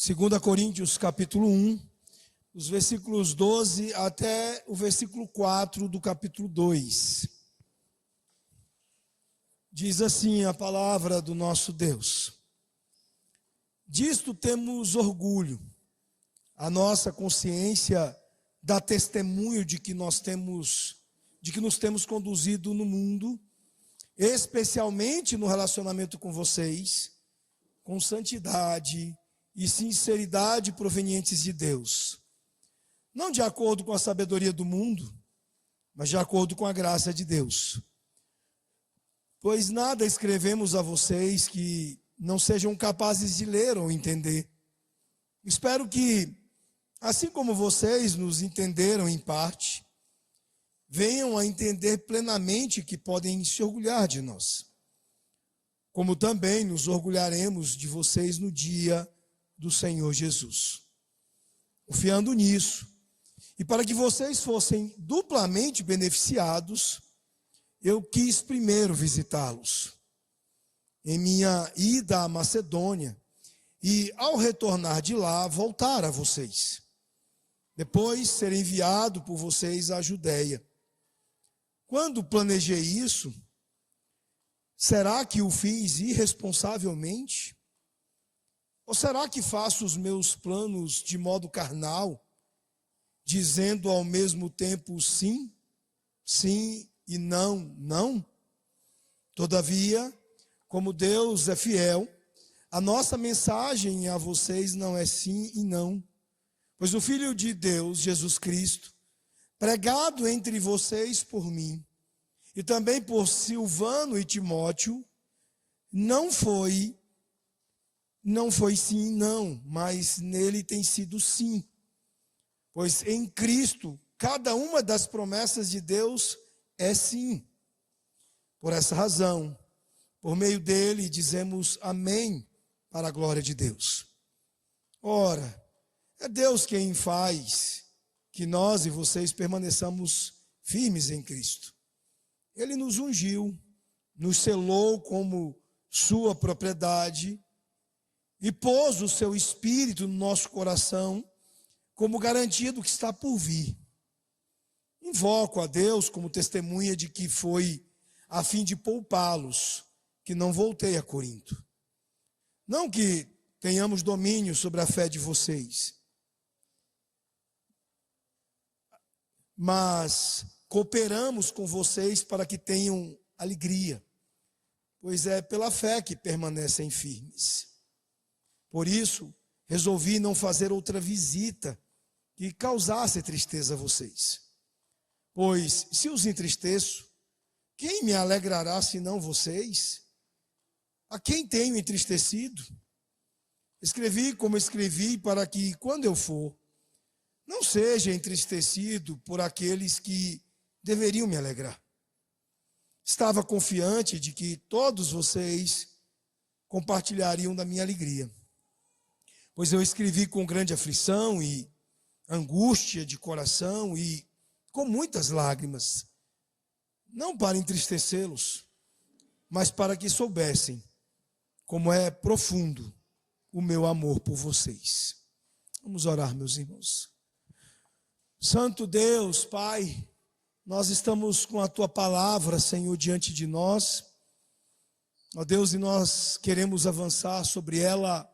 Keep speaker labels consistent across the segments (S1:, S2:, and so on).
S1: 2 Coríntios capítulo 1, os versículos 12 até o versículo 4 do capítulo 2. Diz assim a palavra do nosso Deus: disto temos orgulho, a nossa consciência dá testemunho de que nos temos conduzido no mundo, especialmente no relacionamento com vocês, com santidade e sinceridade provenientes de Deus, não de acordo com a sabedoria do mundo, mas de acordo com a graça de Deus. Pois nada escrevemos a vocês que não sejam capazes de ler ou entender. Espero que, assim como vocês nos entenderam em parte, venham a entender plenamente que podem se orgulhar de nós, como também nos orgulharemos de vocês no dia do Senhor Jesus. Confiando nisso, e para que vocês fossem duplamente beneficiados, eu quis primeiro visitá-los em minha ida à Macedônia e, ao retornar de lá, voltar a vocês. Depois, ser enviado por vocês à Judéia. Quando planejei isso, será que o fiz irresponsavelmente? Ou será que faço os meus planos de modo carnal, dizendo ao mesmo tempo sim, sim e não, não? Todavia, como Deus é fiel, a nossa mensagem a vocês não é sim e não, pois o Filho de Deus, Jesus Cristo, pregado entre vocês por mim, e também por Silvano e Timóteo, não foi sim e não, mas nele tem sido sim. Pois em Cristo, cada uma das promessas de Deus é sim. Por essa razão, por meio dele, dizemos amém para a glória de Deus. Ora, é Deus quem faz que nós e vocês permaneçamos firmes em Cristo. Ele nos ungiu, nos selou como sua propriedade e pôs o seu Espírito no nosso coração como garantia do que está por vir. Invoco a Deus como testemunha de que foi a fim de poupá-los que não voltei a Corinto. Não que tenhamos domínio sobre a fé de vocês, mas cooperamos com vocês para que tenham alegria, pois é pela fé que permanecem firmes. Por isso, resolvi não fazer outra visita que causasse tristeza a vocês. Pois, se os entristeço, quem me alegrará senão vocês? A quem tenho entristecido? Escrevi como escrevi para que, quando eu for, não seja entristecido por aqueles que deveriam me alegrar. Estava confiante de que todos vocês compartilhariam da minha alegria, pois eu escrevi com grande aflição e angústia de coração e com muitas lágrimas, não para entristecê-los, mas para que soubessem como é profundo o meu amor por vocês. Vamos orar, meus irmãos. Santo Deus, Pai, nós estamos com a Tua palavra, Senhor, diante de nós. Ó Deus, e nós queremos avançar sobre ela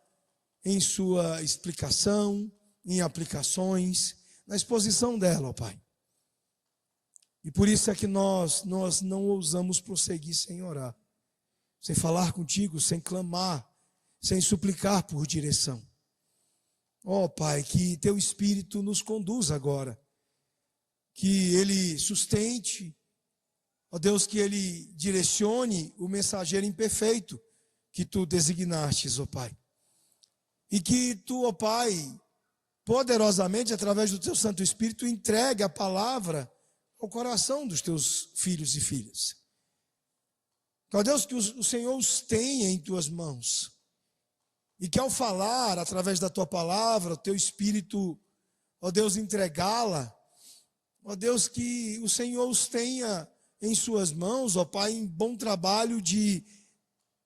S1: em sua explicação, em aplicações, na exposição dela, ó Pai. E por isso é que nós não ousamos prosseguir sem orar, sem falar contigo, sem clamar, sem suplicar por direção. Ó Pai, que Teu Espírito nos conduza agora, que Ele sustente, ó Deus, que Ele direcione o mensageiro imperfeito que Tu designastes, ó Pai. E que Tu, ó Pai, poderosamente, através do Teu Santo Espírito, entregue a palavra ao coração dos Teus filhos e filhas. Ó Deus, que o Senhor os tenha em Tuas mãos. E que ao falar, através da Tua palavra, o Teu Espírito, ó Deus, entregá-la, ó Deus, que o Senhor os tenha em Suas mãos, ó Pai, em bom trabalho de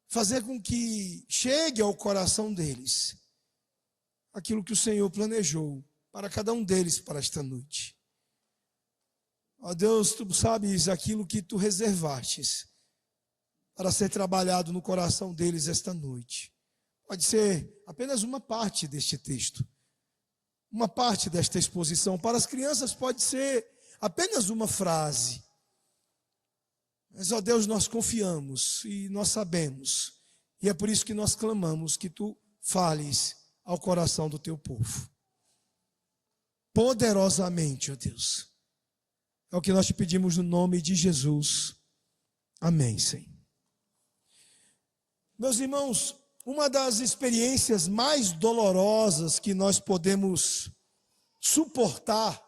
S1: fazer com que chegue ao coração deles aquilo que o Senhor planejou para cada um deles para esta noite. Ó Deus, tu sabes aquilo que tu reservastes para ser trabalhado no coração deles esta noite. Pode ser apenas uma parte deste texto, uma parte desta exposição. Para as crianças pode ser apenas uma frase. Mas, ó Deus, nós confiamos e nós sabemos, e é por isso que nós clamamos que tu fales ao coração do teu povo. Poderosamente, ó Deus. É o que nós te pedimos no nome de Jesus. Amém, Senhor. Meus irmãos, uma das experiências mais dolorosas que nós podemos suportar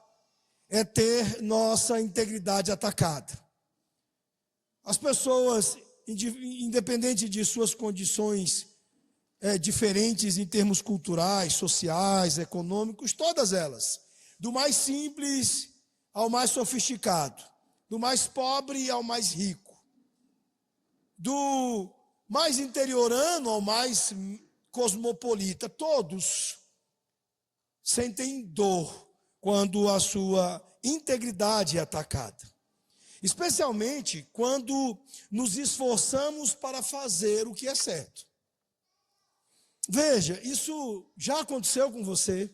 S1: é ter nossa integridade atacada. As pessoas, independente de suas condições diferentes em termos culturais, sociais, econômicos, todas elas, do mais simples ao mais sofisticado, do mais pobre ao mais rico, do mais interiorano ao mais cosmopolita, todos sentem dor quando a sua integridade é atacada. Especialmente quando nos esforçamos para fazer o que é certo. Veja, isso já aconteceu com você?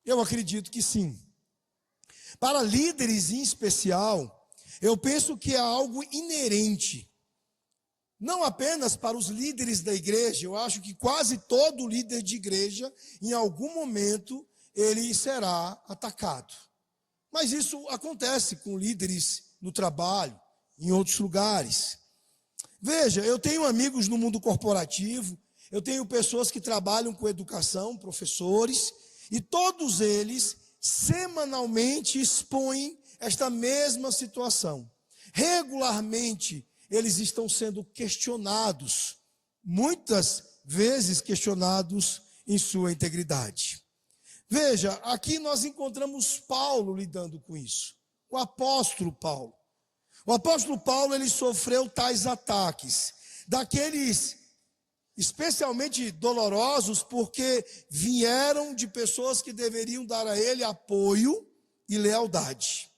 S1: Eu acredito que sim. Para líderes em especial, eu penso que é algo inerente. Não apenas para os líderes da igreja, eu acho que quase todo líder de igreja, em algum momento, ele será atacado. Mas isso acontece com líderes no trabalho, em outros lugares. Veja, eu tenho amigos no mundo corporativo, eu tenho pessoas que trabalham com educação, professores, e todos eles semanalmente expõem esta mesma situação. Regularmente, eles estão sendo questionados, muitas vezes questionados em sua integridade. Veja, aqui nós encontramos Paulo lidando com isso, o apóstolo Paulo. O apóstolo Paulo, ele sofreu tais ataques, daqueles especialmente dolorosos, porque vieram de pessoas que deveriam dar a ele apoio e lealdade.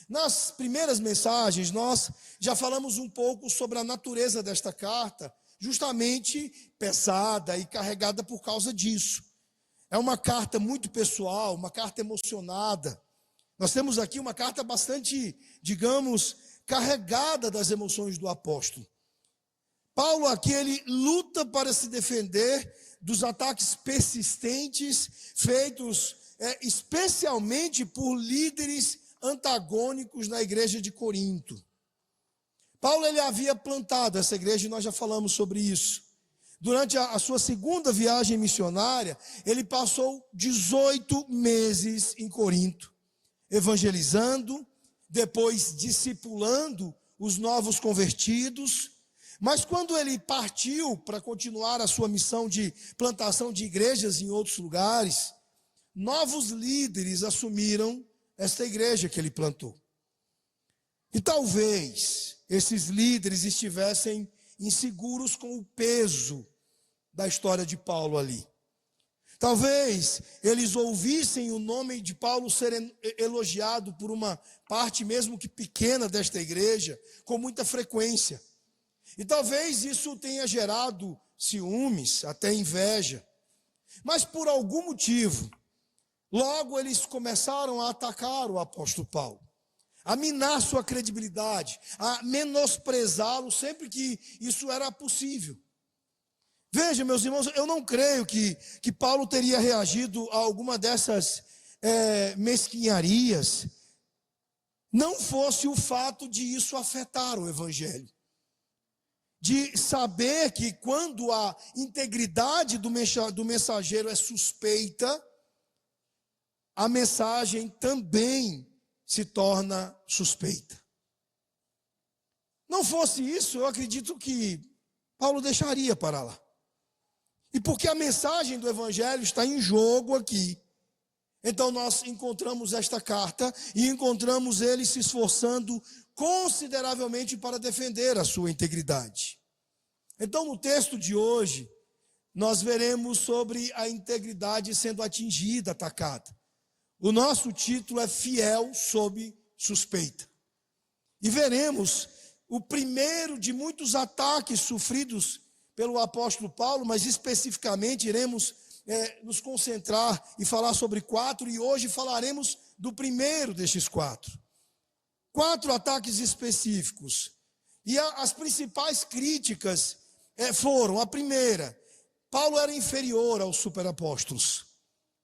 S1: Nas primeiras mensagens, nós já falamos um pouco sobre a natureza desta carta, justamente pesada e carregada por causa disso. É uma carta muito pessoal, uma carta emocionada. Nós temos aqui uma carta bastante, digamos, carregada das emoções do apóstolo. Paulo aqui, ele luta para se defender dos ataques persistentes feitos especialmente por líderes antagônicos na igreja de Corinto. Paulo, ele havia plantado essa igreja e nós já falamos sobre isso. Durante a sua segunda viagem missionária, ele passou 18 meses em Corinto, evangelizando, depois discipulando os novos convertidos. Mas quando ele partiu para continuar a sua missão de plantação de igrejas em outros lugares, novos líderes assumiram esta igreja que ele plantou. E talvez esses líderes estivessem inseguros com o peso da história de Paulo ali. Talvez eles ouvissem o nome de Paulo ser elogiado por uma parte, mesmo que pequena, desta igreja, com muita frequência. E talvez isso tenha gerado ciúmes, até inveja. Mas por algum motivo, logo eles começaram a atacar o apóstolo Paulo, a minar sua credibilidade, a menosprezá-lo sempre que isso era possível. Veja, meus irmãos, eu não creio que Paulo teria reagido a alguma dessas mesquinharias, não fosse o fato de isso afetar o evangelho. De saber que quando a integridade do mensageiro é suspeita, a mensagem também se torna suspeita. Não fosse isso, eu acredito que Paulo deixaria para lá. E porque a mensagem do evangelho está em jogo aqui, então nós encontramos esta carta e encontramos ele se esforçando consideravelmente para defender a sua integridade. Então, no texto de hoje, nós veremos sobre a integridade sendo atingida, atacada. O nosso título é Fiel sob suspeita. E veremos o primeiro de muitos ataques sofridos pelo apóstolo Paulo, mas especificamente iremos nos concentrar e falar sobre 4, e hoje falaremos do primeiro destes 4. 4 ataques específicos. E as principais críticas foram: a primeira, Paulo era inferior aos superapóstolos.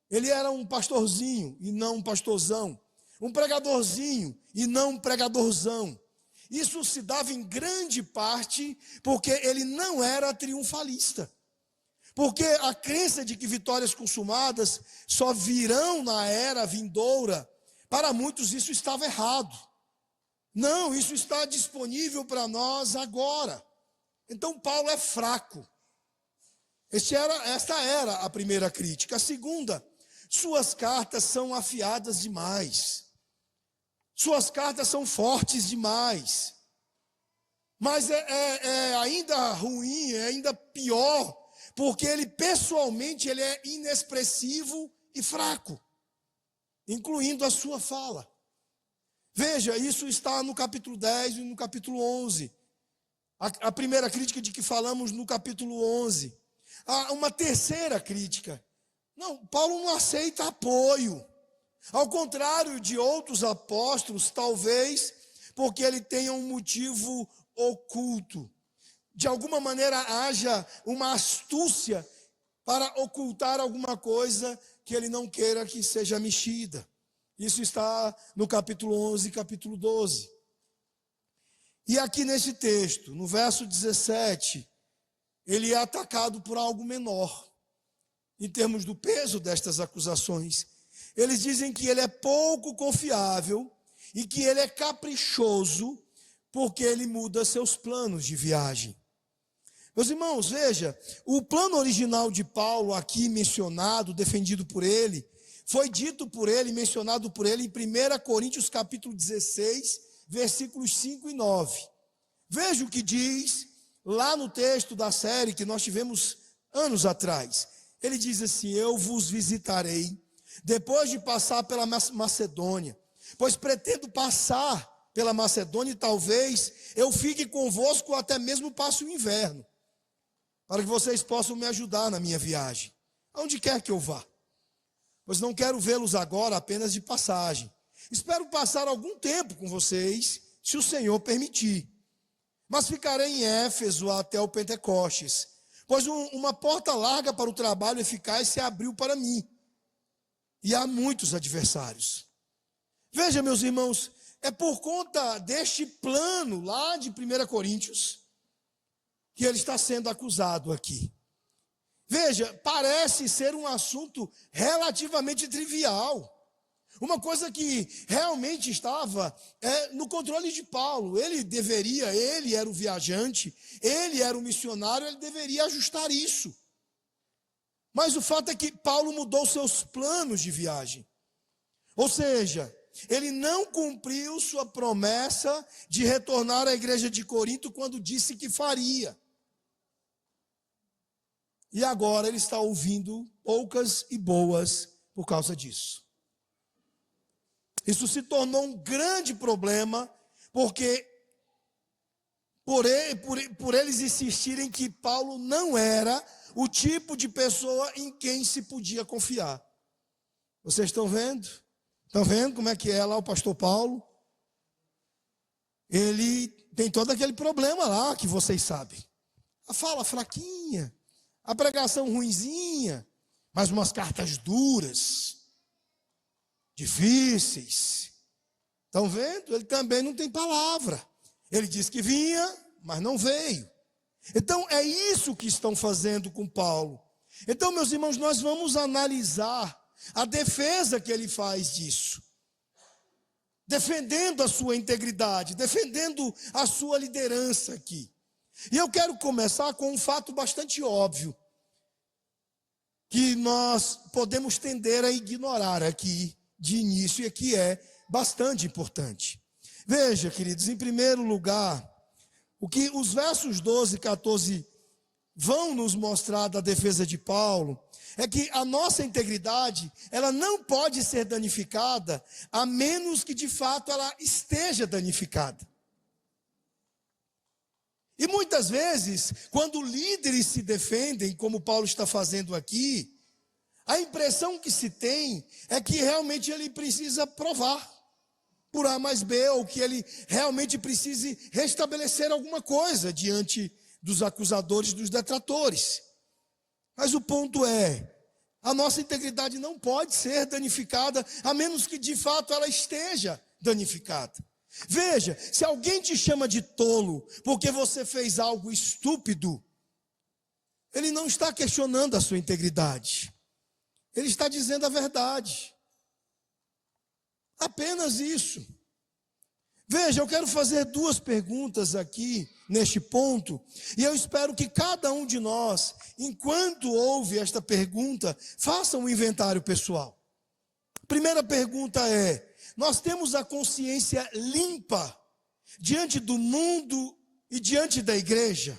S1: Ele era um pastorzinho e não um pastorzão. Um pregadorzinho e não um pregadorzão. Isso se dava em grande parte porque ele não era triunfalista. Porque a crença de que vitórias consumadas só virão na era vindoura, para muitos isso estava errado. Não, isso está disponível para nós agora. Então Paulo é fraco. Esta era a primeira crítica. A segunda, suas cartas são afiadas demais. Suas cartas são fortes demais. Mas é ainda ruim, é ainda pior, porque ele pessoalmente ele é inexpressivo e fraco, incluindo a sua fala. Veja, isso está no capítulo 10 e no capítulo 11. A primeira crítica de que falamos no capítulo 11. Há uma terceira crítica. Não, Paulo não aceita apoio. Ao contrário de outros apóstolos, talvez porque ele tenha um motivo oculto. De alguma maneira haja uma astúcia para ocultar alguma coisa que ele não queira que seja mexida. Isso está no capítulo 11 e capítulo 12. E aqui nesse texto, no verso 17, ele é atacado por algo menor, em termos do peso destas acusações. Eles dizem que ele é pouco confiável e que ele é caprichoso porque ele muda seus planos de viagem. Meus irmãos, veja, o plano original de Paulo aqui mencionado, defendido por ele, foi dito por ele, mencionado por ele em 1 Coríntios capítulo 16, versículos 5 e 9. Veja o que diz lá no texto da série que nós tivemos anos atrás. Ele diz assim: eu vos visitarei depois de passar pela Macedônia, pois pretendo passar pela Macedônia e talvez eu fique convosco até mesmo passe o inverno, para que vocês possam me ajudar na minha viagem, aonde quer que eu vá. Pois não quero vê-los agora apenas de passagem. Espero passar algum tempo com vocês, se o Senhor permitir. Mas ficarei em Éfeso até o Pentecostes, pois uma porta larga para o trabalho eficaz se abriu para mim. E há muitos adversários. Veja, meus irmãos, é por conta deste plano lá de 1 Coríntios que ele está sendo acusado aqui. Veja, parece ser um assunto relativamente trivial. Uma coisa que realmente estava no controle de Paulo. Ele era o viajante, ele era o missionário, ele deveria ajustar isso. Mas o fato é que Paulo mudou seus planos de viagem. Ou seja, ele não cumpriu sua promessa de retornar à igreja de Corinto quando disse que faria. E agora ele está ouvindo poucas e boas por causa disso. Isso se tornou um grande problema, porque por eles insistirem que Paulo não era o tipo de pessoa em quem se podia confiar. Vocês estão vendo? Estão vendo como é que é lá o pastor Paulo? Ele tem todo aquele problema lá que vocês sabem. A fala fraquinha, a pregação ruinzinha, mas umas cartas duras, difíceis. Estão vendo? Ele também não tem palavra. Ele disse que vinha, mas não veio. Então é isso que estão fazendo com Paulo. Então, meus irmãos, nós vamos analisar a defesa que ele faz disso. Defendendo a sua integridade, defendendo a sua liderança aqui. E eu quero começar com um fato bastante óbvio, que nós podemos tender a ignorar aqui de início, e que é bastante importante. Veja, queridos, em primeiro lugar, o que os versos 12 e 14 vão nos mostrar da defesa de Paulo é que a nossa integridade, ela não pode ser danificada a menos que de fato ela esteja danificada. E muitas vezes, quando líderes se defendem, como Paulo está fazendo aqui, a impressão que se tem é que realmente ele precisa provar por A mais B, ou que ele realmente precise restabelecer alguma coisa diante dos acusadores, dos detratores. Mas o ponto é, a nossa integridade não pode ser danificada, a menos que de fato ela esteja danificada. Veja, se alguém te chama de tolo porque você fez algo estúpido, ele não está questionando a sua integridade. Ele está dizendo a verdade. Apenas isso. Veja, eu quero fazer duas perguntas aqui neste ponto, e eu espero que cada um de nós, enquanto ouve esta pergunta, faça um inventário pessoal. Primeira pergunta é: nós temos a consciência limpa diante do mundo e diante da igreja?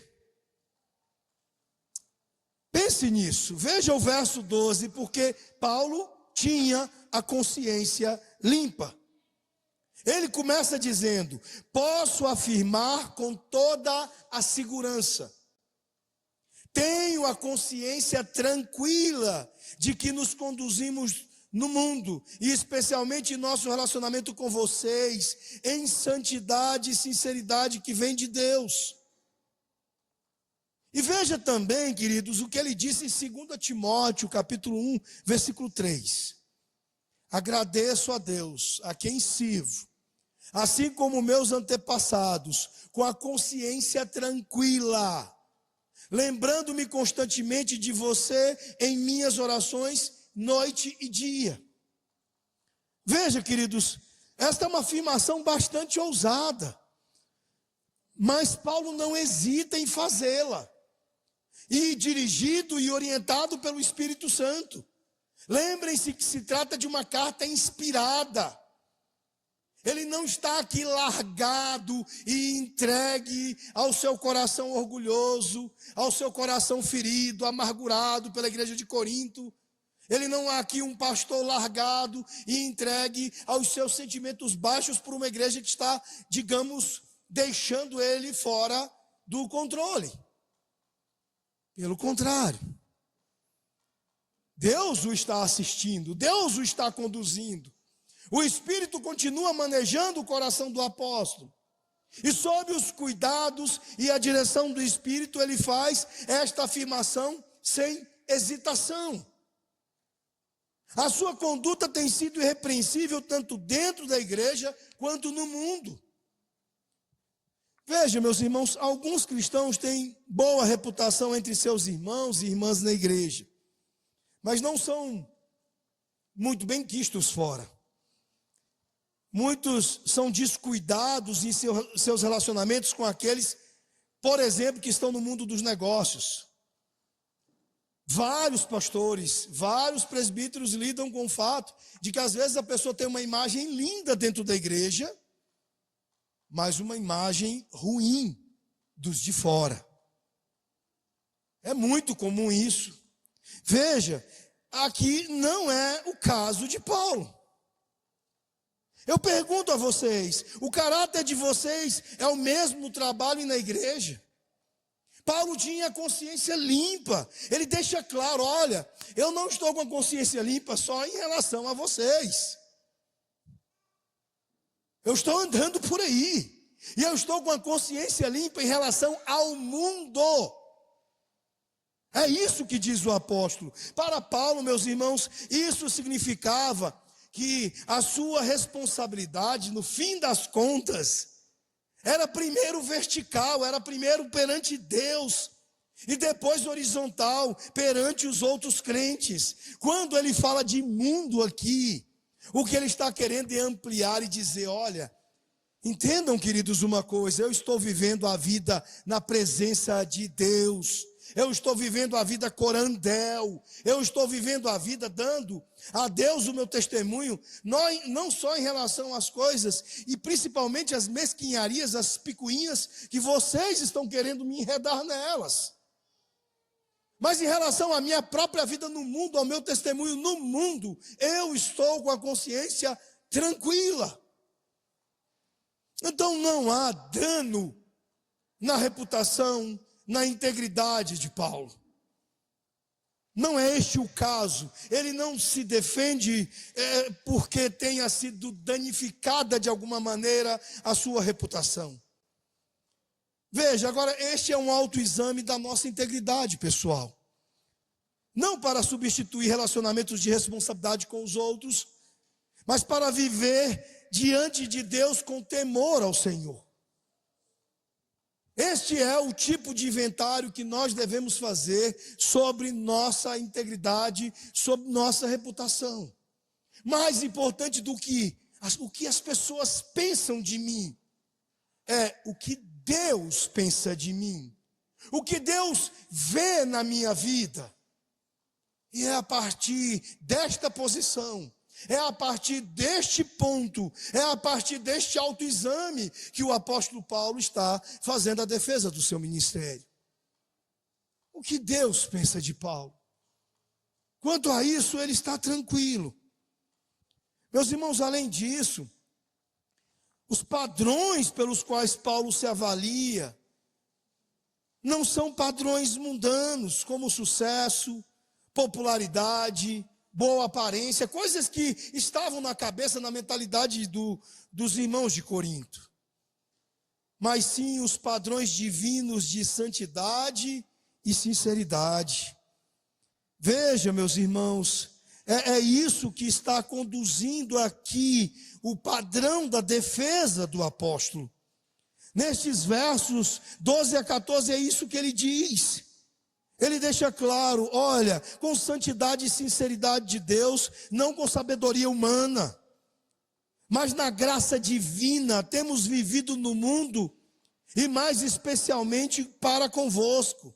S1: Pense nisso. Veja o verso 12, porque Paulo tinha a consciência limpa. Ele começa dizendo: posso afirmar com toda a segurança, tenho a consciência tranquila de que nos conduzimos no mundo, e especialmente em nosso relacionamento com vocês, em santidade e sinceridade que vem de Deus. E veja também, queridos, o que ele disse em 2 Timóteo, capítulo 1, versículo 3. Agradeço a Deus, a quem sirvo, assim como meus antepassados, com a consciência tranquila, lembrando-me constantemente de você em minhas orações, noite e dia. Veja, queridos, esta é uma afirmação bastante ousada, mas Paulo não hesita em fazê-la, e dirigido e orientado pelo Espírito Santo. Lembrem-se que se trata de uma carta inspirada. Ele não está aqui largado e entregue ao seu coração orgulhoso, ao seu coração ferido, amargurado pela igreja de Corinto. Ele não é aqui um pastor largado e entregue aos seus sentimentos baixos por uma igreja que está, digamos, deixando ele fora do controle. Pelo contrário, Deus o está assistindo, Deus o está conduzindo. O Espírito continua manejando o coração do apóstolo. E sob os cuidados e a direção do Espírito, ele faz esta afirmação sem hesitação. A sua conduta tem sido irrepreensível tanto dentro da igreja quanto no mundo. Veja, meus irmãos, alguns cristãos têm boa reputação entre seus irmãos e irmãs na igreja, mas não são muito bem quistos fora. Muitos são descuidados em seus relacionamentos com aqueles, por exemplo, que estão no mundo dos negócios. Vários pastores, vários presbíteros lidam com o fato de que às vezes a pessoa tem uma imagem linda dentro da igreja, mas uma imagem ruim dos de fora. É muito comum isso. Veja, aqui não é o caso de Paulo. Eu pergunto a vocês, o caráter de vocês é o mesmo no trabalho e na igreja? Paulo tinha a consciência limpa. Ele deixa claro, olha, eu não estou com a consciência limpa só em relação a vocês. Eu estou andando por aí. E eu estou com a consciência limpa em relação ao mundo. É isso que diz o apóstolo. Para Paulo, meus irmãos, isso significava que a sua responsabilidade, no fim das contas, era primeiro vertical, era primeiro perante Deus, e depois horizontal, perante os outros crentes. Quando ele fala de mundo aqui, o que ele está querendo é ampliar e dizer, olha, entendam, queridos, uma coisa, eu estou vivendo a vida na presença de Deus. Eu estou vivendo a vida corandel, eu estou vivendo a vida dando a Deus o meu testemunho, não só em relação às coisas, e principalmente as mesquinharias, as picuinhas, que vocês estão querendo me enredar nelas. Mas em relação à minha própria vida no mundo, ao meu testemunho no mundo, eu estou com a consciência tranquila. Então não há dano na reputação, na integridade de Paulo. Não é este o caso. Ele não se defende porque tenha sido danificada de alguma maneira a sua reputação. Veja, agora este é um autoexame da nossa integridade pessoal. Não para substituir relacionamentos de responsabilidade com os outros, mas para viver diante de Deus com temor ao Senhor. Este é o tipo de inventário que nós devemos fazer sobre nossa integridade, sobre nossa reputação. Mais importante do que o que as pessoas pensam de mim, é o que Deus pensa de mim, o que Deus vê na minha vida. E é a partir desta posição, é a partir deste ponto, é a partir deste autoexame que o apóstolo Paulo está fazendo a defesa do seu ministério. O que Deus pensa de Paulo? Quanto a isso, ele está tranquilo. Meus irmãos, além disso, os padrões pelos quais Paulo se avalia não são padrões mundanos, como sucesso, popularidade, boa aparência, coisas que estavam na cabeça, na mentalidade dos irmãos de Corinto. Mas sim os padrões divinos de santidade e sinceridade. Veja, meus irmãos, é isso que está conduzindo aqui o padrão da defesa do apóstolo. Nestes versos 12 a 14 é isso que ele diz. Ele deixa claro, olha, com santidade e sinceridade de Deus, não com sabedoria humana, mas na graça divina temos vivido no mundo, e mais especialmente para convosco.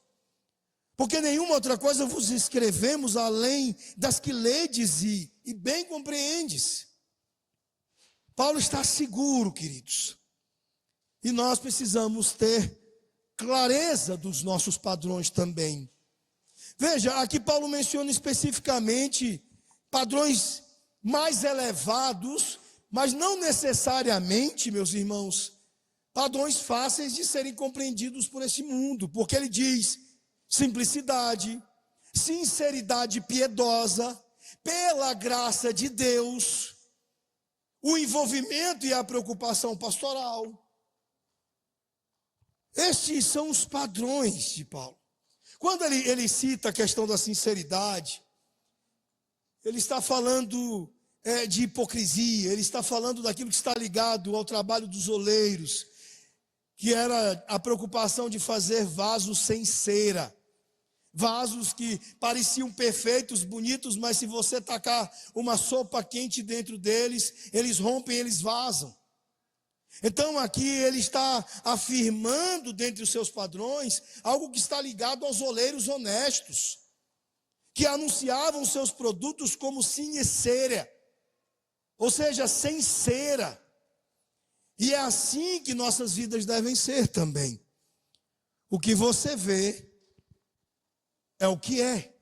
S1: Porque nenhuma outra coisa vos escrevemos além das que ledes e bem compreendes. Paulo está seguro, queridos, e nós precisamos ter clareza dos nossos padrões também. Veja, aqui Paulo menciona especificamente padrões mais elevados, mas não necessariamente, meus irmãos, padrões fáceis de serem compreendidos por este mundo, porque ele diz simplicidade, sinceridade piedosa, pela graça de Deus, o envolvimento e a preocupação pastoral. Estes são os padrões de Paulo. Quando ele cita a questão da sinceridade, ele está falando de hipocrisia, ele está falando daquilo que está ligado ao trabalho dos oleiros, que era a preocupação de fazer vasos sem cera, vasos que pareciam perfeitos, bonitos, mas se você tacar uma sopa quente dentro deles, eles rompem, eles vazam. Então aqui ele está afirmando dentre os seus padrões algo que está ligado aos oleiros honestos, que anunciavam seus produtos como sine cera, ou seja, sem cera. E é assim que nossas vidas devem ser também. O que você vê é o que é.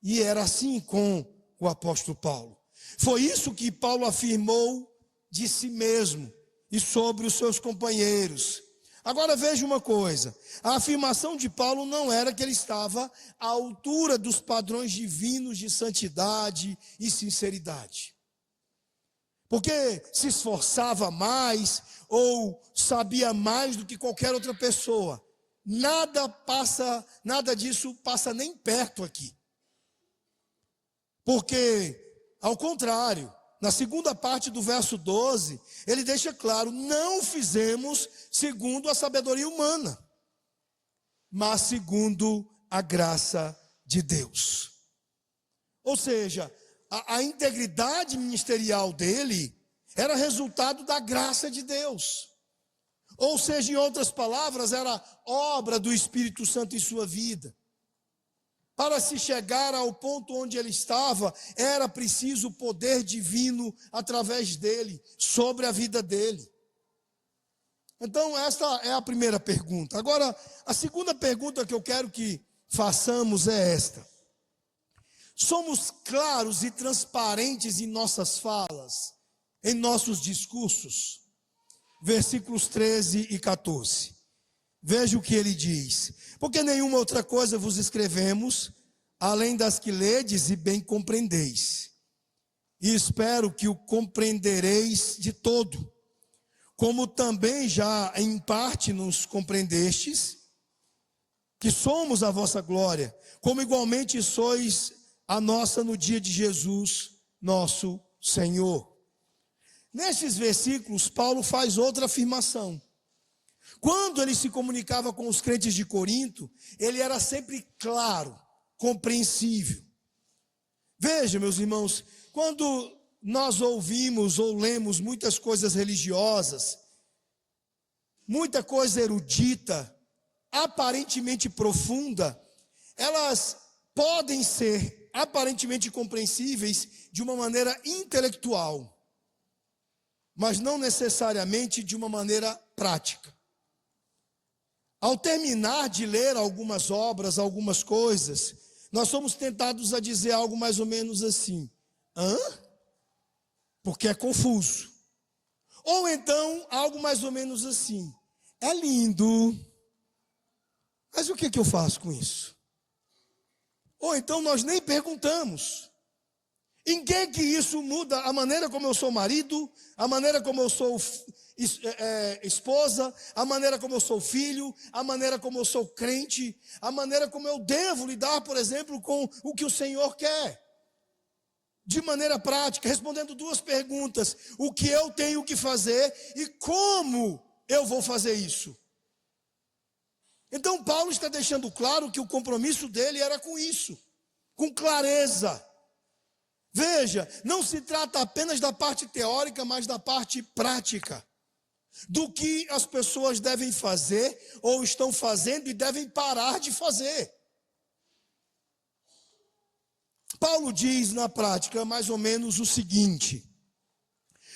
S1: E era assim com o apóstolo Paulo. Foi isso que Paulo afirmou de si mesmo e sobre os seus companheiros. Agora veja uma coisa, a afirmação de Paulo não era que ele estava à altura dos padrões divinos de santidade e sinceridade, porque se esforçava mais ou sabia mais do que qualquer outra pessoa. Nada disso passa nem perto aqui, porque ao contrário, na segunda parte do verso 12, ele deixa claro, não fizemos segundo a sabedoria humana, mas segundo a graça de Deus. Ou seja, a integridade ministerial dele era resultado da graça de Deus. Ou seja, em outras palavras, era obra do Espírito Santo em sua vida. Para se chegar ao ponto onde ele estava, era preciso o poder divino através dele, sobre a vida dele. Então, esta é a primeira pergunta. Agora, a segunda pergunta que eu quero que façamos é esta: somos claros e transparentes em nossas falas, em nossos discursos. Versículos 13 e 14. Veja o que ele diz: porque nenhuma outra coisa vos escrevemos, além das que ledes e bem compreendeis. E espero que o compreendereis de todo, como também já em parte nos compreendestes, que somos a vossa glória, como igualmente sois a nossa no dia de Jesus, nosso Senhor. Nestes versículos, Paulo faz outra afirmação. Quando ele se comunicava com os crentes de Corinto, ele era sempre claro, compreensível. Veja, meus irmãos, quando nós ouvimos ou lemos muitas coisas religiosas, muita coisa erudita, aparentemente profunda, elas podem ser aparentemente compreensíveis de uma maneira intelectual, mas não necessariamente de uma maneira prática. Ao terminar de ler algumas obras, algumas coisas, nós somos tentados a dizer algo mais ou menos assim: hã? Porque é confuso. Ou então, algo mais ou menos assim: é lindo, mas o que eu faço com isso? Ou então nós nem perguntamos: em que isso muda a maneira como eu sou marido, a maneira como eu sou esposa, a maneira como eu sou filho, a maneira como eu sou crente, a maneira como eu devo lidar, por exemplo, com o que o Senhor quer? De maneira prática, respondendo duas perguntas: o que eu tenho que fazer e como eu vou fazer isso? Então Paulo está deixando claro que o compromisso dele era com isso, com clareza. Veja, não se trata apenas da parte teórica, mas da parte prática, do que as pessoas devem fazer ou estão fazendo e devem parar de fazer. Paulo diz na prática mais ou menos o seguinte: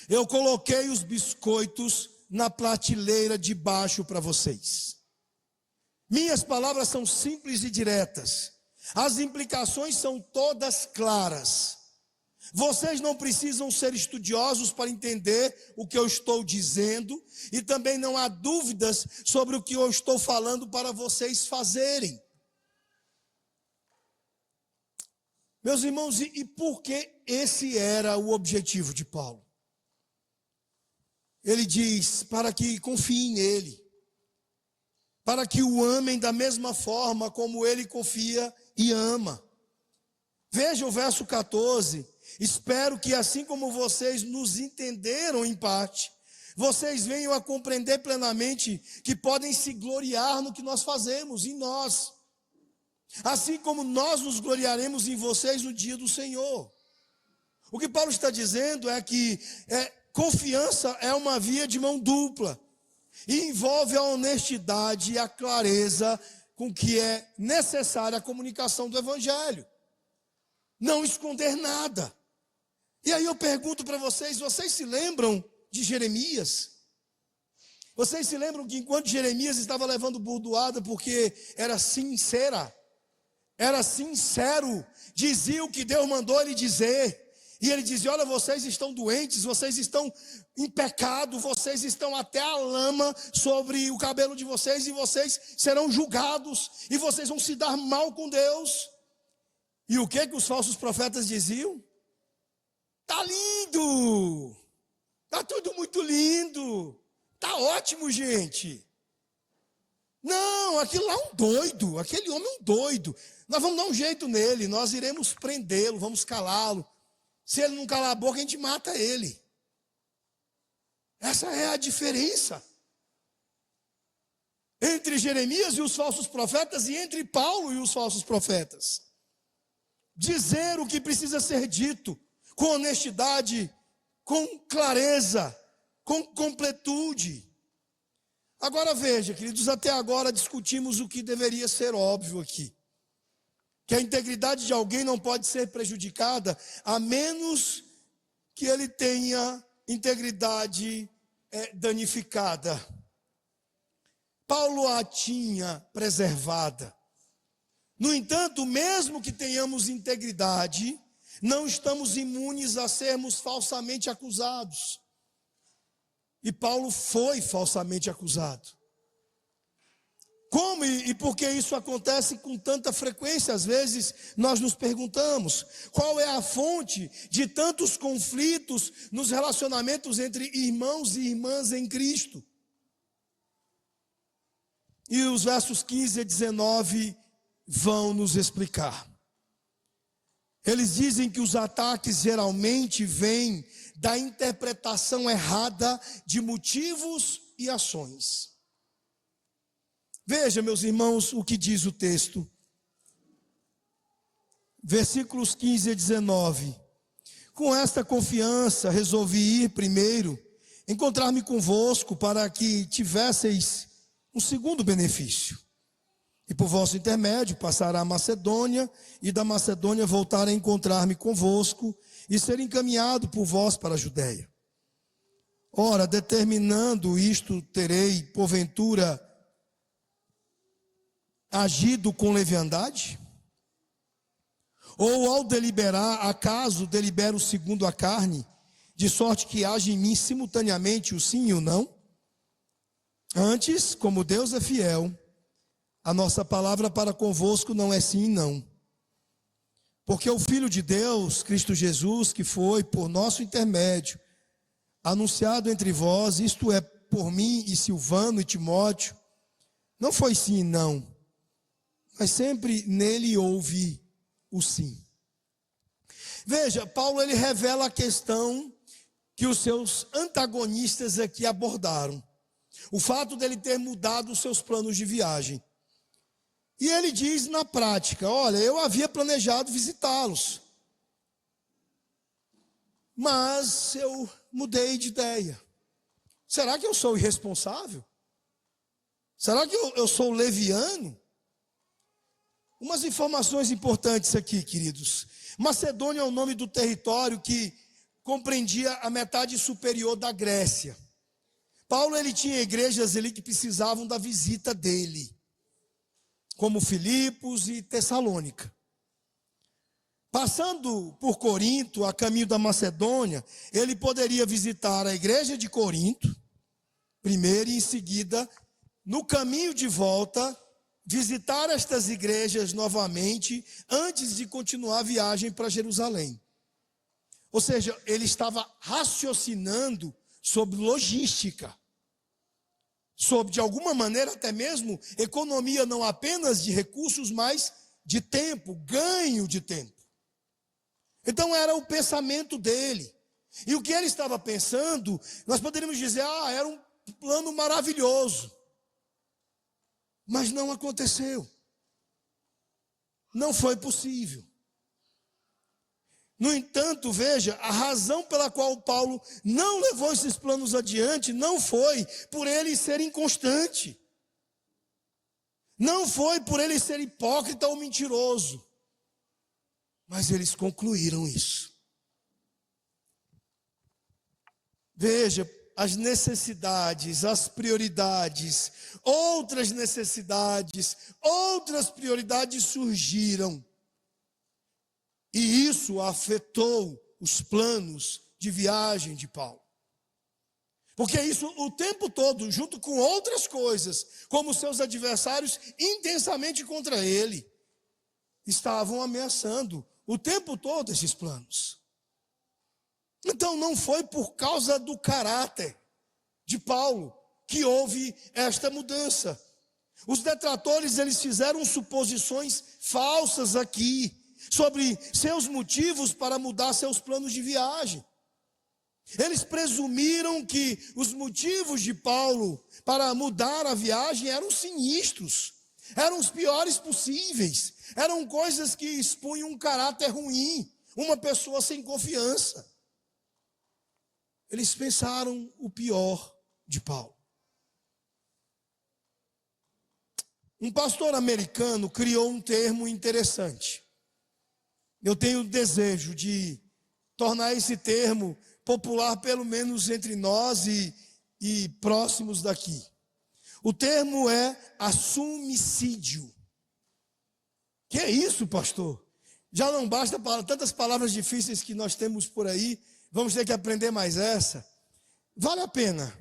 S1: eu coloquei os biscoitos na prateleira de baixo para vocês. Minhas palavras são simples e diretas, as implicações são todas claras. Vocês não precisam ser estudiosos para entender o que eu estou dizendo, e também não há dúvidas sobre o que eu estou falando para vocês fazerem. Meus irmãos, e por que esse era o objetivo de Paulo? Ele diz: para que confiem nele, para que o amem da mesma forma como ele confia e ama. Veja o verso 14: espero que assim como vocês nos entenderam em parte, vocês venham a compreender plenamente que podem se gloriar no que nós fazemos, em nós, assim como nós nos gloriaremos em vocês no dia do Senhor. O que Paulo está dizendo é que confiança é uma via de mão dupla, e envolve a honestidade e a clareza com que é necessária a comunicação do Evangelho. Não esconder nada. E aí eu pergunto para vocês: vocês se lembram de Jeremias? Vocês se lembram que enquanto Jeremias estava levando burdoada porque era sincero, dizia o que Deus mandou ele dizer, e ele dizia: olha, vocês estão doentes, vocês estão em pecado, vocês estão até a lama sobre o cabelo de vocês, e vocês serão julgados, e vocês vão se dar mal com Deus. E o que os falsos profetas diziam? Tá lindo, tá tudo muito lindo, tá ótimo, gente. Não, aquilo lá é um doido, aquele homem é um doido. Nós vamos dar um jeito nele, nós iremos prendê-lo, vamos calá-lo. Se ele não calar a boca, a gente mata ele. Essa é a diferença entre Jeremias e os falsos profetas, e entre Paulo e os falsos profetas. Dizer o que precisa ser dito, com honestidade, com clareza, com completude. Agora veja, queridos, até agora discutimos o que deveria ser óbvio aqui: que a integridade de alguém não pode ser prejudicada, a menos que ele tenha integridade danificada. Paulo a tinha preservada. No entanto, mesmo que tenhamos integridade, não estamos imunes a sermos falsamente acusados. E Paulo foi falsamente acusado. Como e por que isso acontece com tanta frequência? Às vezes nós nos perguntamos, qual é a fonte de tantos conflitos nos relacionamentos entre irmãos e irmãs em Cristo? E os versos 15 a 19 vão nos explicar. Eles dizem que os ataques geralmente vêm da interpretação errada de motivos e ações. Veja, meus irmãos, o que diz o texto. Versículos 15 a 19. Com esta confiança resolvi ir primeiro, encontrar-me convosco para que tivesseis um segundo benefício. E por vosso intermédio passar à Macedônia, e da Macedônia voltar a encontrar-me convosco, e ser encaminhado por vós para a Judéia. Ora, determinando isto, terei, porventura, agido com leviandade? Ou ao deliberar, acaso delibero segundo a carne, de sorte que haja em mim simultaneamente o sim e o não? Antes, como Deus é fiel, a nossa palavra para convosco não é sim e não. Porque o Filho de Deus, Cristo Jesus, que foi por nosso intermédio anunciado entre vós, isto é, por mim e Silvano e Timóteo, não foi sim e não, mas sempre nele houve o sim. Veja, Paulo ele revela a questão que os seus antagonistas aqui abordaram. O fato dele ter mudado os seus planos de viagem. E ele diz na prática, olha, eu havia planejado visitá-los, mas eu mudei de ideia. Será que eu sou irresponsável? Será que eu sou leviano? Umas informações importantes aqui, queridos. Macedônia é o nome do território que compreendia a metade superior da Grécia. Paulo ele tinha igrejas ali que precisavam da visita dele, como Filipos e Tessalônica. Passando por Corinto, a caminho da Macedônia, ele poderia visitar a igreja de Corinto, primeiro, e em seguida, no caminho de volta, visitar estas igrejas novamente, antes de continuar a viagem para Jerusalém. Ou seja, ele estava raciocinando sobre logística, sobre, de alguma maneira, até mesmo, economia não apenas de recursos, mas de tempo, ganho de tempo. Então era o pensamento dele. E o que ele estava pensando, nós poderíamos dizer, era um plano maravilhoso. Mas não aconteceu. Não foi possível. No entanto, veja, a razão pela qual Paulo não levou esses planos adiante não foi por ele ser inconstante. Não foi por ele ser hipócrita ou mentiroso. Mas eles concluíram isso. Veja, as necessidades, as prioridades, outras necessidades, outras prioridades surgiram. E isso afetou os planos de viagem de Paulo. Porque isso o tempo todo, junto com outras coisas, como seus adversários intensamente contra ele, estavam ameaçando o tempo todo esses planos. Então não foi por causa do caráter de Paulo que houve esta mudança. Os detratores, eles fizeram suposições falsas aqui, sobre seus motivos para mudar seus planos de viagem. Eles presumiram que os motivos de Paulo para mudar a viagem eram sinistros, eram os piores possíveis, eram coisas que expunham um caráter ruim, uma pessoa sem confiança. Eles pensaram o pior de Paulo. Um pastor americano criou um termo interessante. Eu tenho o desejo de tornar esse termo popular, pelo menos entre nós e próximos daqui. O termo é assumicídio. Que é isso, pastor? Já não basta tantas palavras difíceis que nós temos por aí, vamos ter que aprender mais essa. Vale a pena.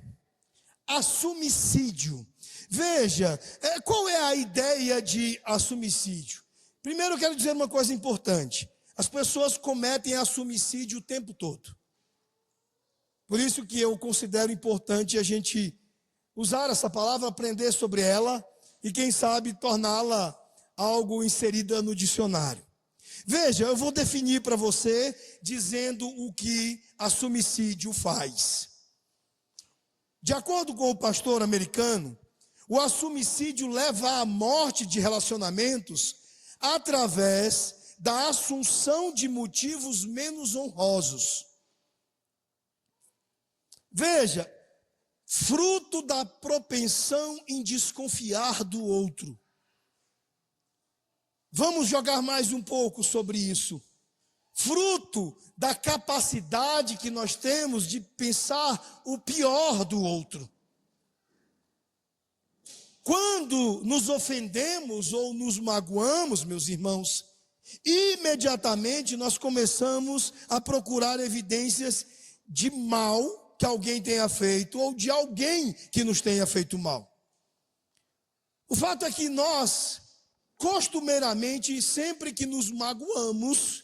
S1: Assumicídio. Veja, qual é a ideia de assumicídio? Primeiro eu quero dizer uma coisa importante. As pessoas cometem assumicídio o tempo todo. Por isso que eu considero importante a gente usar essa palavra, aprender sobre ela e quem sabe torná-la algo inserida no dicionário. Veja, eu vou definir para você dizendo o que assumicídio faz. De acordo com o pastor americano, o assumicídio leva à morte de relacionamentos através da assunção de motivos menos honrosos. Veja, fruto da propensão em desconfiar do outro. Vamos jogar mais um pouco sobre isso. Fruto da capacidade que nós temos de pensar o pior do outro. Quando nos ofendemos ou nos magoamos, meus irmãos, imediatamente nós começamos a procurar evidências de mal que alguém tenha feito ou de alguém que nos tenha feito mal. O fato é que nós, costumeiramente, sempre que nos magoamos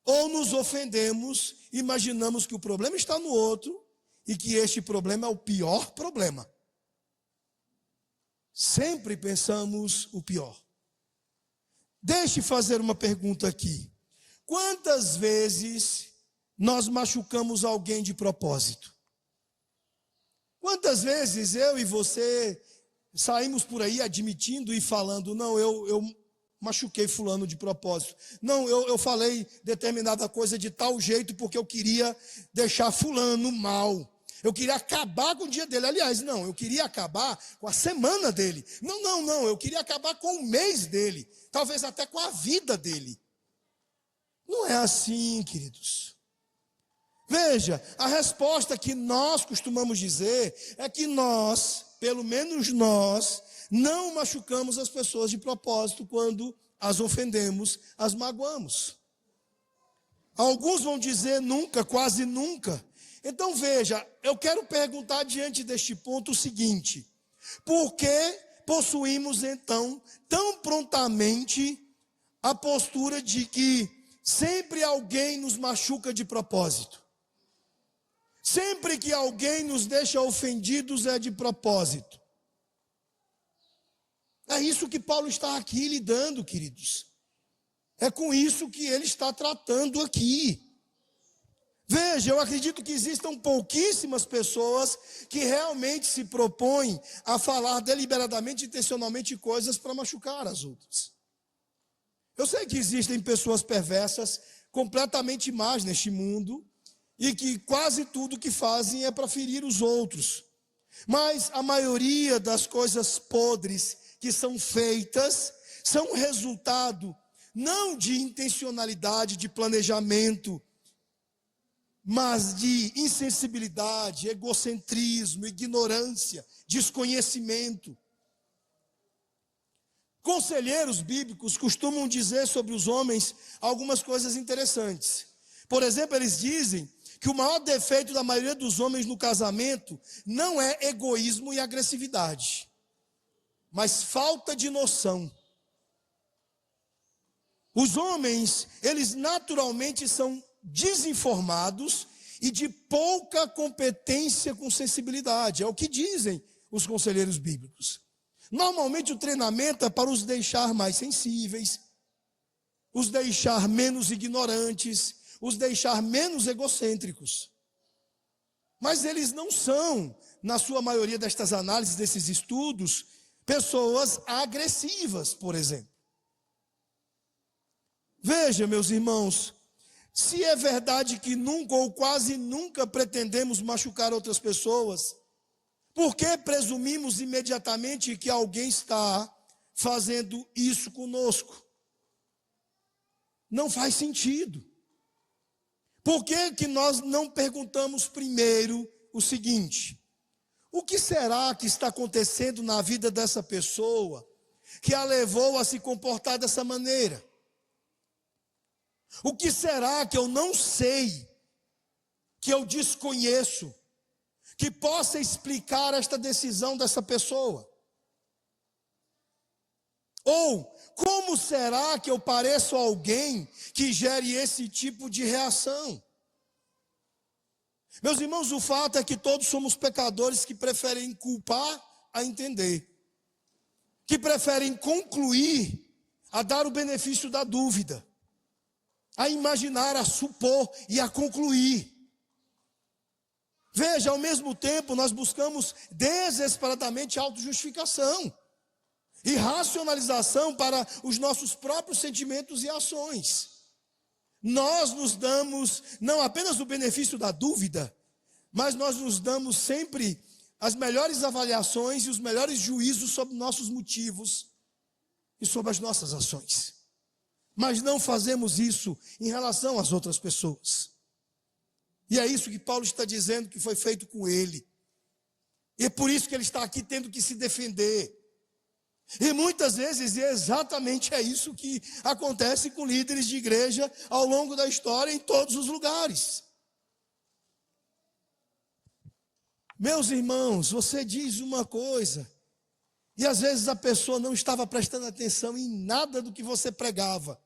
S1: ou nos ofendemos, imaginamos que o problema está no outro e que este problema é o pior problema. Sempre pensamos o pior. Deixe fazer uma pergunta aqui. Quantas vezes nós machucamos alguém de propósito? Quantas vezes eu e você saímos por aí admitindo e falando, não, eu machuquei fulano de propósito. Não, eu falei determinada coisa de tal jeito porque eu queria deixar fulano mal. Eu queria acabar com o dia dele. Aliás, não, eu queria acabar com a semana dele. Não, eu queria acabar com o mês dele. Talvez até com a vida dele. Não é assim, queridos. Veja, a resposta que nós costumamos dizer é que nós, pelo menos nós, não machucamos as pessoas de propósito quando as ofendemos, as magoamos. Alguns vão dizer nunca, quase nunca. Então veja, eu quero perguntar diante deste ponto o seguinte: por que possuímos então tão prontamente a postura de que sempre alguém nos machuca de propósito? Sempre que alguém nos deixa ofendidos é de propósito. É isso que Paulo está aqui lidando, queridos. É com isso que ele está tratando aqui. Veja, eu acredito que existam pouquíssimas pessoas que realmente se propõem a falar deliberadamente, intencionalmente coisas para machucar as outras. Eu sei que existem pessoas perversas, completamente más neste mundo, e que quase tudo que fazem é para ferir os outros. Mas a maioria das coisas podres que são feitas são resultado não de intencionalidade, de planejamento, mas de insensibilidade, egocentrismo, ignorância, desconhecimento. Conselheiros bíblicos costumam dizer sobre os homens algumas coisas interessantes. Por exemplo, eles dizem que o maior defeito da maioria dos homens no casamento não é egoísmo e agressividade, mas falta de noção. Os homens, eles naturalmente são desinformados e de pouca competência com sensibilidade. É o que dizem os conselheiros bíblicos. Normalmente o treinamento é para os deixar mais sensíveis, os deixar menos ignorantes, os deixar menos egocêntricos. Mas eles não são, na sua maioria destas análises, desses estudos, pessoas agressivas, por exemplo. Veja, meus irmãos, se é verdade que nunca ou quase nunca pretendemos machucar outras pessoas, por que presumimos imediatamente que alguém está fazendo isso conosco? Não faz sentido. Por que nós não perguntamos primeiro o seguinte: o que será que está acontecendo na vida dessa pessoa que a levou a se comportar dessa maneira? O que será que eu não sei, que eu desconheço, que possa explicar esta decisão dessa pessoa? Ou como será que eu pareço alguém que gere esse tipo de reação? Meus irmãos, o fato é que todos somos pecadores que preferem culpar a entender, que preferem concluir a dar o benefício da dúvida, a imaginar, a supor e a concluir. Veja, ao mesmo tempo nós buscamos desesperadamente autojustificação e racionalização para os nossos próprios sentimentos e ações. Nós nos damos não apenas o benefício da dúvida, mas nós nos damos sempre as melhores avaliações e os melhores juízos sobre nossos motivos e sobre as nossas ações. Mas não fazemos isso em relação às outras pessoas. E é isso que Paulo está dizendo que foi feito com ele. E é por isso que ele está aqui tendo que se defender. E muitas vezes exatamente é isso que acontece com líderes de igreja ao longo da história em todos os lugares. Meus irmãos, você diz uma coisa e às vezes a pessoa não estava prestando atenção em nada do que você pregava.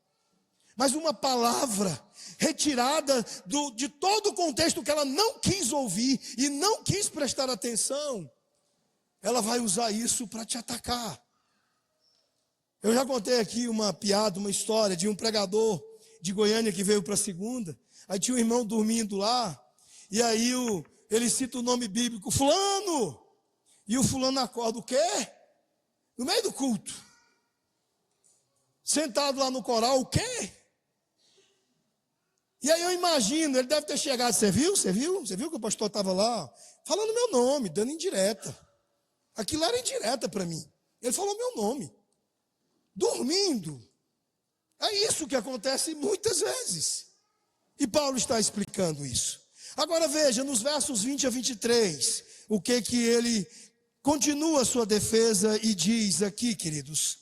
S1: Mas uma palavra retirada de todo o contexto que ela não quis ouvir e não quis prestar atenção, ela vai usar isso para te atacar. Eu já contei aqui uma piada, uma história de um pregador de Goiânia que veio para a segunda. Aí tinha um irmão dormindo lá, e aí ele cita o nome bíblico, fulano, e o fulano acorda, o quê? No meio do culto. Sentado lá no coral, o quê? E aí eu imagino, ele deve ter chegado, você viu que o pastor estava lá? Falando meu nome, dando indireta. Aquilo era indireta para mim. Ele falou meu nome. Dormindo. É isso que acontece muitas vezes. E Paulo está explicando isso. Agora veja, nos versos 20 a 23, o que ele continua a sua defesa e diz aqui, queridos.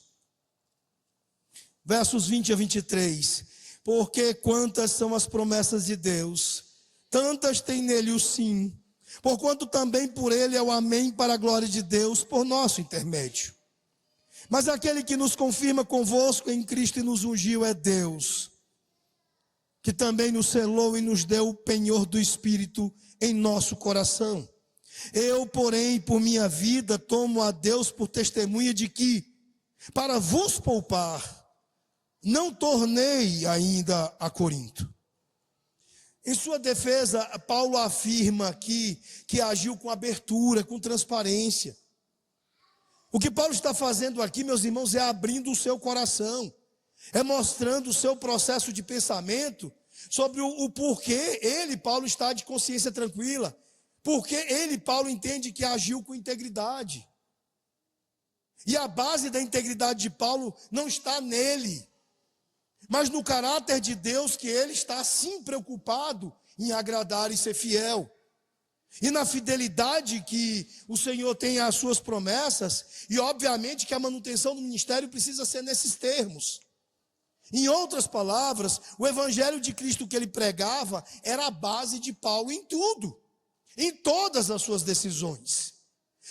S1: Versos 20 a 23. Porque quantas são as promessas de Deus, tantas tem nele o sim. Porquanto também por ele é o amém para a glória de Deus, por nosso intermédio. Mas aquele que nos confirma convosco em Cristo e nos ungiu é Deus, que também nos selou e nos deu o penhor do Espírito em nosso coração. Eu, porém, por minha vida, tomo a Deus por testemunha de que, para vos poupar, não tornei ainda a Corinto. Em sua defesa, Paulo afirma aqui que agiu com abertura, com transparência. O que Paulo está fazendo aqui, meus irmãos, é abrindo o seu coração, é mostrando o seu processo de pensamento sobre o porquê ele, Paulo, está de consciência tranquila, porque ele, Paulo, entende que agiu com integridade. E a base da integridade de Paulo não está nele, mas no caráter de Deus, que ele está sim preocupado em agradar e ser fiel. E na fidelidade que o Senhor tem às suas promessas, e obviamente que a manutenção do ministério precisa ser nesses termos. Em outras palavras, o evangelho de Cristo que ele pregava era a base de Paulo em tudo, em todas as suas decisões.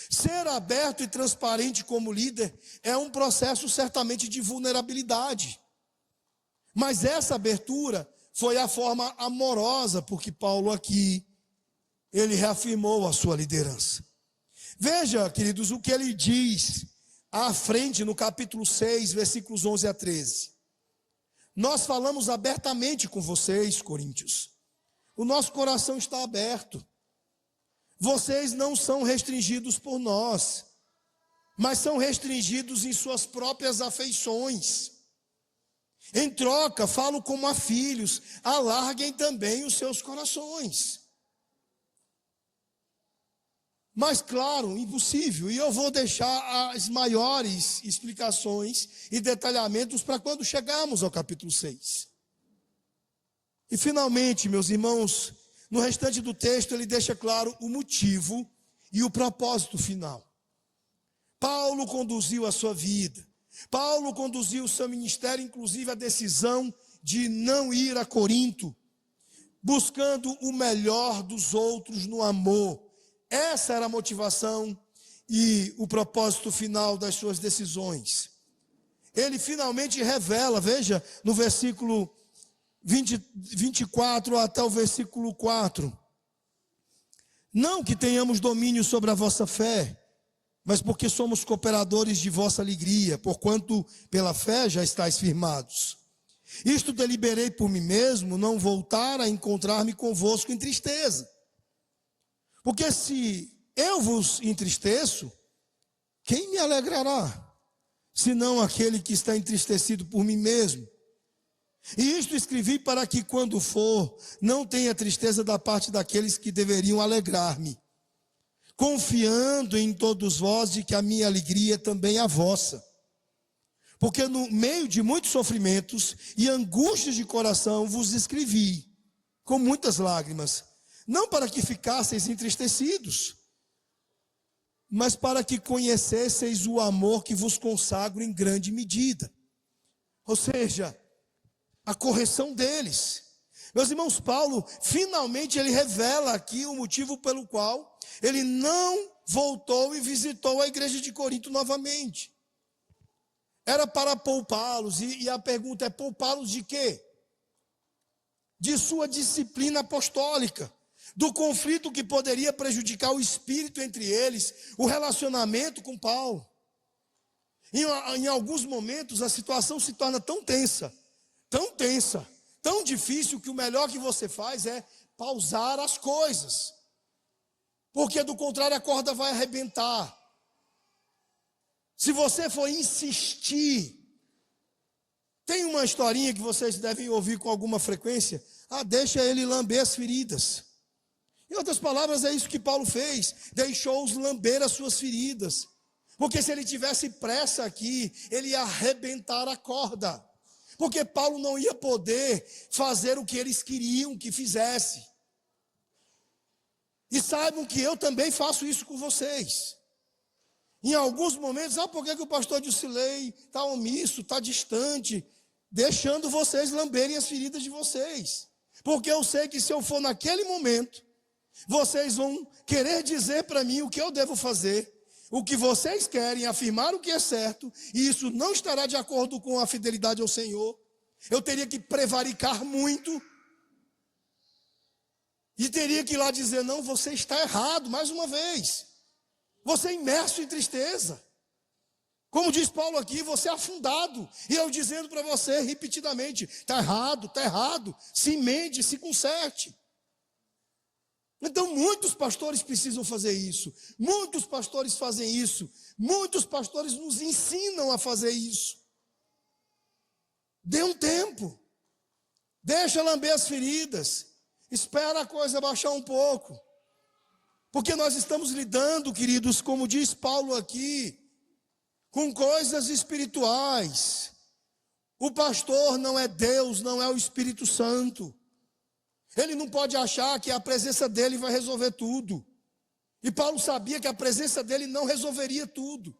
S1: Ser aberto e transparente como líder é um processo certamente de vulnerabilidade. Mas essa abertura foi a forma amorosa, porque Paulo aqui, ele reafirmou a sua liderança. Veja, queridos, o que ele diz à frente no capítulo 6, versículos 11 a 13. Nós falamos abertamente com vocês, coríntios. O nosso coração está aberto. Vocês não são restringidos por nós, mas são restringidos em suas próprias afeições. Em troca, falo como a filhos, alarguem também os seus corações. Mas claro, impossível, e eu vou deixar as maiores explicações e detalhamentos para quando chegarmos ao capítulo 6. E finalmente, meus irmãos, no restante do texto ele deixa claro o motivo e o propósito final. Paulo conduziu a sua vida, Paulo conduziu o seu ministério, inclusive a decisão de não ir a Corinto, buscando o melhor dos outros no amor. Essa era a motivação e o propósito final das suas decisões. Ele finalmente revela, veja, no versículo 24 até o versículo 4. Não que tenhamos domínio sobre a vossa fé, mas porque somos cooperadores de vossa alegria, porquanto pela fé já estáis firmados. Isto deliberei por mim mesmo, não voltar a encontrar-me convosco em tristeza. Porque se eu vos entristeço, quem me alegrará? Senão aquele que está entristecido por mim mesmo. E isto escrevi para que quando for, não tenha tristeza da parte daqueles que deveriam alegrar-me, confiando em todos vós de que a minha alegria também é a vossa. Porque no meio de muitos sofrimentos e angústias de coração vos escrevi, com muitas lágrimas, não para que ficasseis entristecidos, mas para que conhecesseis o amor que vos consagro em grande medida. Ou seja, a correção deles. Meus irmãos, Paulo, finalmente ele revela aqui o motivo pelo qual ele não voltou e visitou a igreja de Corinto novamente. Era para poupá-los, e a pergunta é: poupá-los de quê? De sua disciplina apostólica, do conflito que poderia prejudicar o espírito entre eles, o relacionamento com Paulo. Em alguns momentos a situação se torna tão tensa, tão difícil, que o melhor que você faz é pausar as coisas, porque do contrário a corda vai arrebentar. Se você for insistir, tem uma historinha que vocês devem ouvir com alguma frequência: deixa ele lamber as feridas. Em outras palavras, é isso que Paulo fez, deixou-os lamber as suas feridas, porque se ele tivesse pressa aqui, ele ia arrebentar a corda, porque Paulo não ia poder fazer o que eles queriam que fizesse. E saibam que eu também faço isso com vocês. Em alguns momentos, sabe por que o pastor Dilcilei está omisso, está distante, deixando vocês lamberem as feridas de vocês? Porque eu sei que se eu for naquele momento, vocês vão querer dizer para mim o que eu devo fazer, o que vocês querem, afirmar o que é certo, e isso não estará de acordo com a fidelidade ao Senhor. Eu teria que prevaricar muito, e teria que ir lá dizer: não, você está errado, mais uma vez. Você é imerso em tristeza. Como diz Paulo aqui, você é afundado. E eu dizendo para você repetidamente: está errado, se emende, se conserte. Então muitos pastores precisam fazer isso. Muitos pastores fazem isso. Muitos pastores nos ensinam a fazer isso. Dê um tempo. Deixa lamber as feridas. Espera a coisa baixar um pouco. Porque nós estamos lidando, queridos, como diz Paulo aqui, com coisas espirituais. O pastor não é Deus, não é o Espírito Santo. Ele não pode achar que a presença dele vai resolver tudo. E Paulo sabia que a presença dele não resolveria tudo.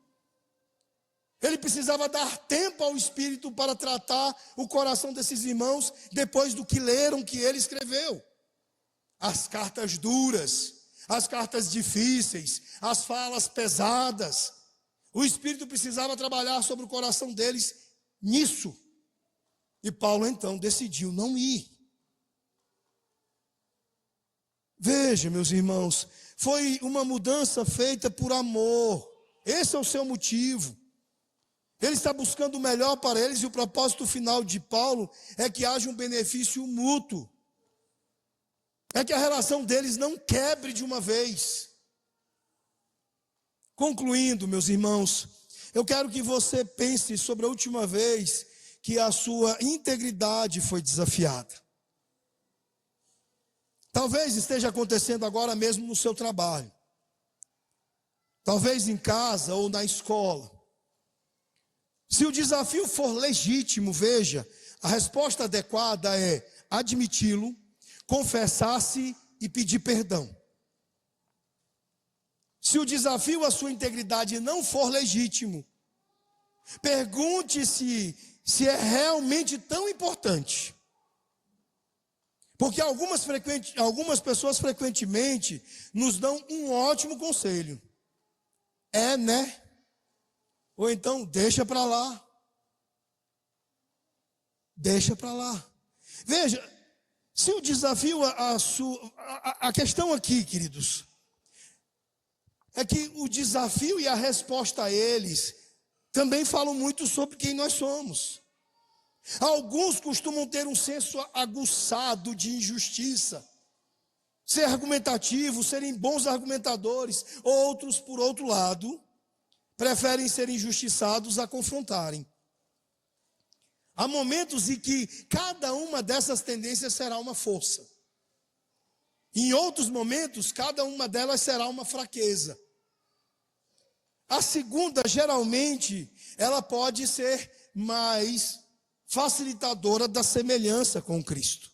S1: Ele precisava dar tempo ao Espírito para tratar o coração desses irmãos, depois do que leram que ele escreveu. As cartas duras, as cartas difíceis, as falas pesadas. O Espírito precisava trabalhar sobre o coração deles nisso. E Paulo então decidiu não ir. Veja, meus irmãos, foi uma mudança feita por amor. Esse é o seu motivo. Ele está buscando o melhor para eles, e o propósito final de Paulo é que haja um benefício mútuo. É que a relação deles não quebre de uma vez. Concluindo, meus irmãos, eu quero que você pense sobre a última vez que a sua integridade foi desafiada. Talvez esteja acontecendo agora mesmo no seu trabalho. Talvez em casa ou na escola. Se o desafio for legítimo, veja, a resposta adequada é admiti-lo, confessar-se e pedir perdão. Se o desafio à sua integridade não for legítimo, Pergunte-se se é realmente tão importante. Porque algumas pessoas frequentemente nos dão um ótimo conselho. Né? Ou então, deixa para lá. Deixa para lá. Veja, se o desafio, a questão aqui, queridos, é que o desafio e a resposta a eles também falam muito sobre quem nós somos. Alguns costumam ter um senso aguçado de injustiça, ser argumentativos, serem bons argumentadores. Outros, por outro lado, preferem ser injustiçados a confrontarem. Há momentos em que cada uma dessas tendências será uma força. Em outros momentos, cada uma delas será uma fraqueza. A segunda, geralmente, ela pode ser mais facilitadora da semelhança com Cristo.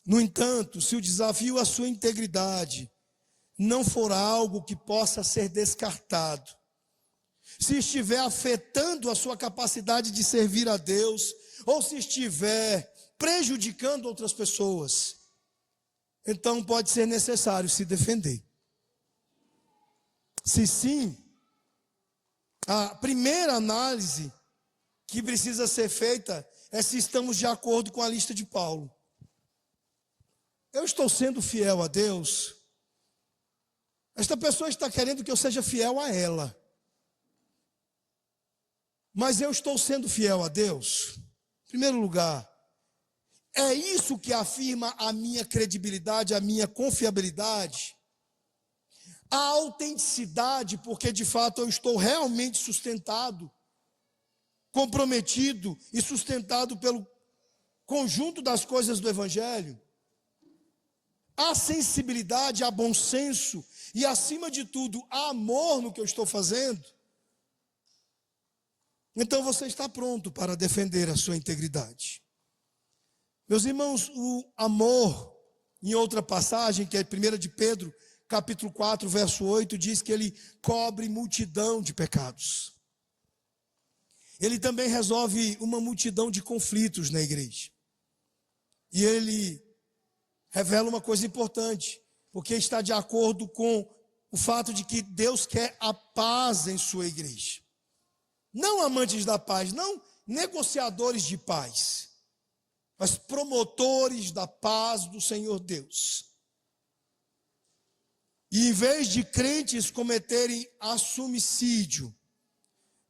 S1: No entanto, se o desafio à sua integridade não for algo que possa ser descartado, se estiver afetando a sua capacidade de servir a Deus, ou se estiver prejudicando outras pessoas, então pode ser necessário se defender. Se sim, a primeira análise que precisa ser feita é se estamos de acordo com a lista de Paulo. Eu estou sendo fiel a Deus? Esta pessoa está querendo que eu seja fiel a ela. Mas eu estou sendo fiel a Deus? Em primeiro lugar, é isso que afirma a minha credibilidade, a minha confiabilidade? A autenticidade, porque de fato eu estou realmente sustentado, comprometido e sustentado pelo conjunto das coisas do Evangelho? A sensibilidade, a bom senso e, acima de tudo, a amor no que eu estou fazendo? Então você está pronto para defender a sua integridade. Meus irmãos, o amor, em outra passagem, que é 1 de Pedro, capítulo 4, verso 8, diz que ele cobre multidão de pecados. Ele também resolve uma multidão de conflitos na igreja. E ele revela uma coisa importante, porque está de acordo com o fato de que Deus quer a paz em sua igreja. Não amantes da paz, não negociadores de paz, mas promotores da paz do Senhor Deus. E em vez de crentes cometerem assumicídio,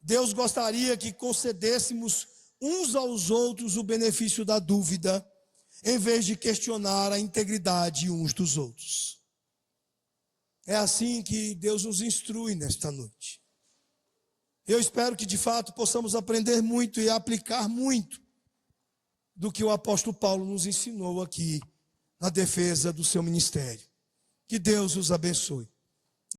S1: Deus gostaria que concedêssemos uns aos outros o benefício da dúvida, em vez de questionar a integridade uns dos outros. É assim que Deus nos instrui nesta noite. Eu espero que de fato possamos aprender muito e aplicar muito do que o apóstolo Paulo nos ensinou aqui na defesa do seu ministério. Que Deus os abençoe.